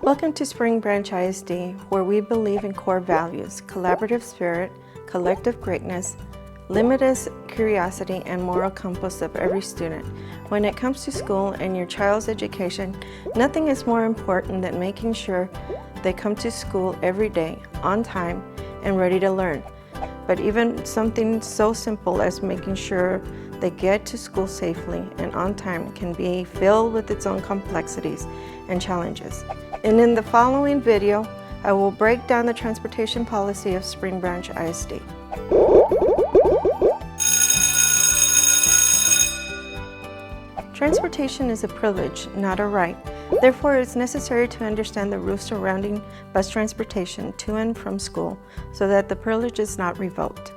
Welcome to Spring Branch ISD, where we believe in core values, collaborative spirit, collective greatness, limitless curiosity, and moral compass of every student. When it comes to school and your child's education, nothing is more important than making sure they come to school every day, on time, and ready to learn. But even something so simple as making sure they get to school safely and on time can be filled with its own complexities and challenges. And in the following video, I will break down the transportation policy of Spring Branch ISD. Transportation is a privilege, not a right. Therefore, it is necessary to understand the rules surrounding bus transportation to and from school so that the privilege is not revoked.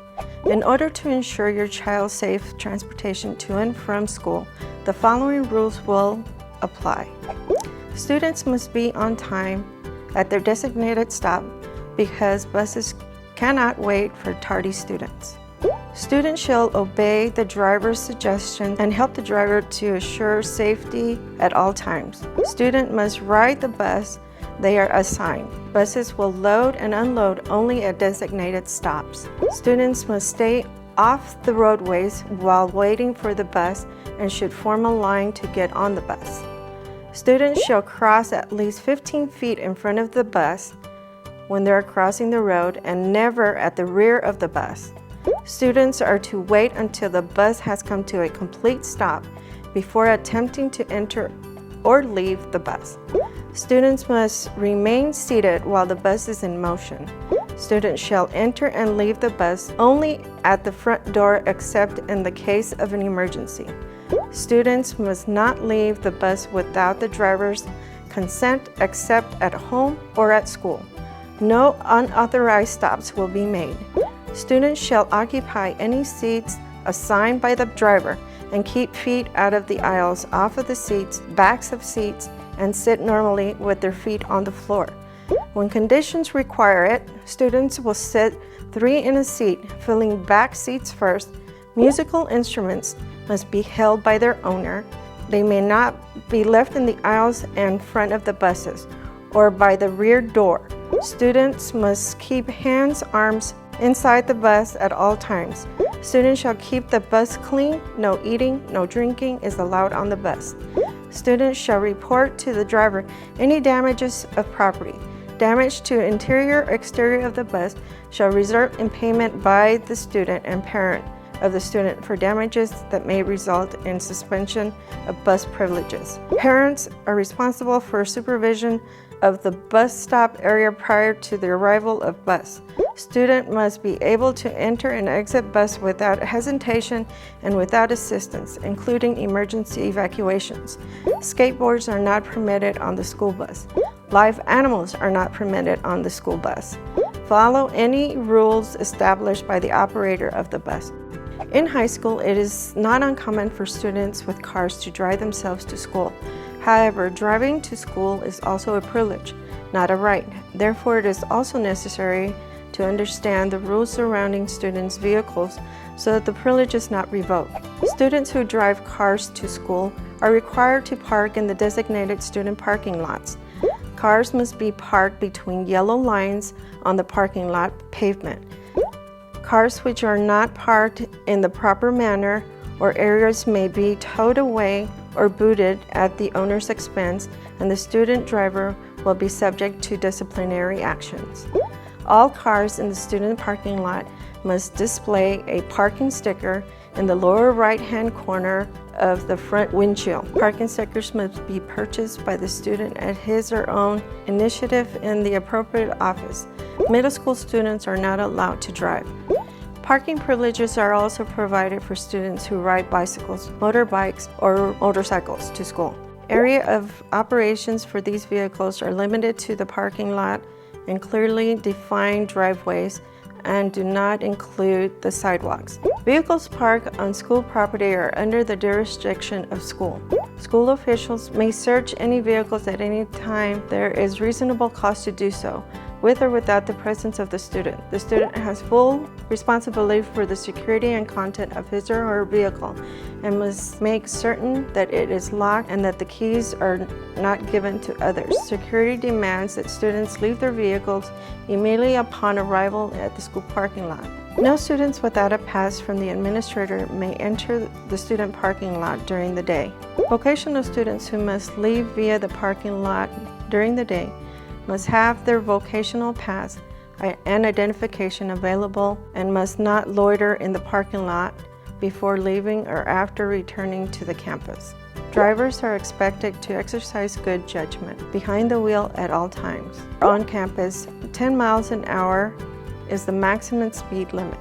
In order to ensure your child's safe transportation to and from school, the following rules will apply. Students must be on time at their designated stop because buses cannot wait for tardy students. Students shall obey the driver's suggestions and help the driver to assure safety at all times. Students must ride the bus they are assigned. Buses will load and unload only at designated stops. Students must stay off the roadways while waiting for the bus and should form a line to get on the bus. Students shall cross at least 15 feet in front of the bus when they are crossing the road and never at the rear of the bus. Students are to wait until the bus has come to a complete stop before attempting to enter or leave the bus. Students must remain seated while the bus is in motion. Students shall enter and leave the bus only at the front door except in the case of an emergency. Students must not leave the bus without the driver's consent except at home or at school. No unauthorized stops will be made. Students shall occupy any seats assigned by the driver and keep feet out of the aisles, off of the seats, backs of seats, and sit normally with their feet on the floor. When conditions require it, students will sit 3 in a seat, filling back seats first. Musical instruments must be held by their owner. They may not be left in the aisles and front of the buses or by the rear door. Students must keep hands, arms inside the bus at all times. Students shall keep the bus clean. No eating, no drinking is allowed on the bus. Students shall report to the driver any damages of property. Damage to interior or exterior of the bus shall result in payment by the student and parent of the student for damages that may result in suspension of bus privileges. Parents are responsible for supervision of the bus stop area prior to the arrival of bus. Student must be able to enter and exit bus without hesitation and without assistance, including emergency evacuations. Skateboards are not permitted on the school bus. Live animals are not permitted on the school bus. Follow any rules established by the operator of the bus. In high school, it is not uncommon for students with cars to drive themselves to school. However, driving to school is also a privilege, not a right. Therefore, it is also necessary to understand the rules surrounding students' vehicles so that the privilege is not revoked. Students who drive cars to school are required to park in the designated student parking lots. Cars must be parked between yellow lines on the parking lot pavement. Cars which are not parked in the proper manner or areas may be towed away or booted at the owner's expense, and the student driver will be subject to disciplinary actions. All cars in the student parking lot must display a parking sticker in the lower right-hand corner of the front windshield. Parking stickers must be purchased by the student at his or her own initiative in the appropriate office. Middle school students are not allowed to drive. Parking privileges are also provided for students who ride bicycles, motorbikes, or motorcycles to school. Area of operations for these vehicles are limited to the parking lot and clearly defined driveways and do not include the sidewalks. Vehicles parked on school property are under the jurisdiction of school. School officials may search any vehicles at any time there is reasonable cause to do so. with or without the presence of the student. The student has full responsibility for the security and content of his or her vehicle and must make certain that it is locked and that the keys are not given to others. Security demands that students leave their vehicles immediately upon arrival at the school parking lot. No students without a pass from the administrator may enter the student parking lot during the day. Vocational students who must leave via the parking lot during the day must have their vocational pass and identification available and must not loiter in the parking lot before leaving or after returning to the campus. Drivers are expected to exercise good judgment behind the wheel at all times. On campus, 10 miles an hour is the maximum speed limit.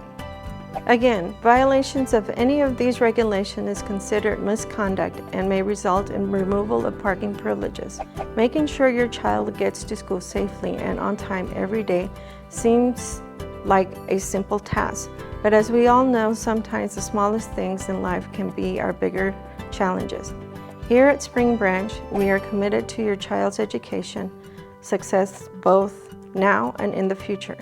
Again, violations of any of these regulations is considered misconduct and may result in removal of parking privileges. Making sure your child gets to school safely and on time every day seems like a simple task, but as we all know, sometimes the smallest things in life can be our bigger challenges. Here at Spring Branch, we are committed to your child's education, success both now and in the future.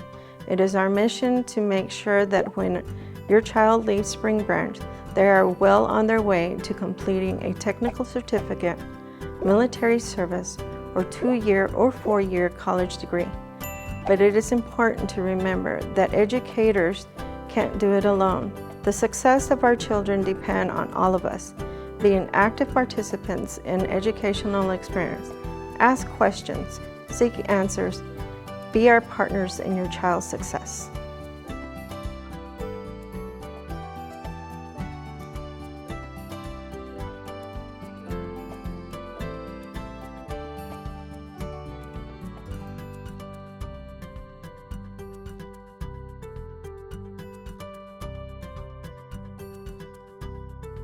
It is our mission to make sure that when your child leaves Spring Branch, they are well on their way to completing a technical certificate, military service, or 2-year or 4-year college degree. But it is important to remember that educators can't do it alone. The success of our children depends on all of us being active participants in educational experience. Ask questions, seek answers, be our partners in your child's success.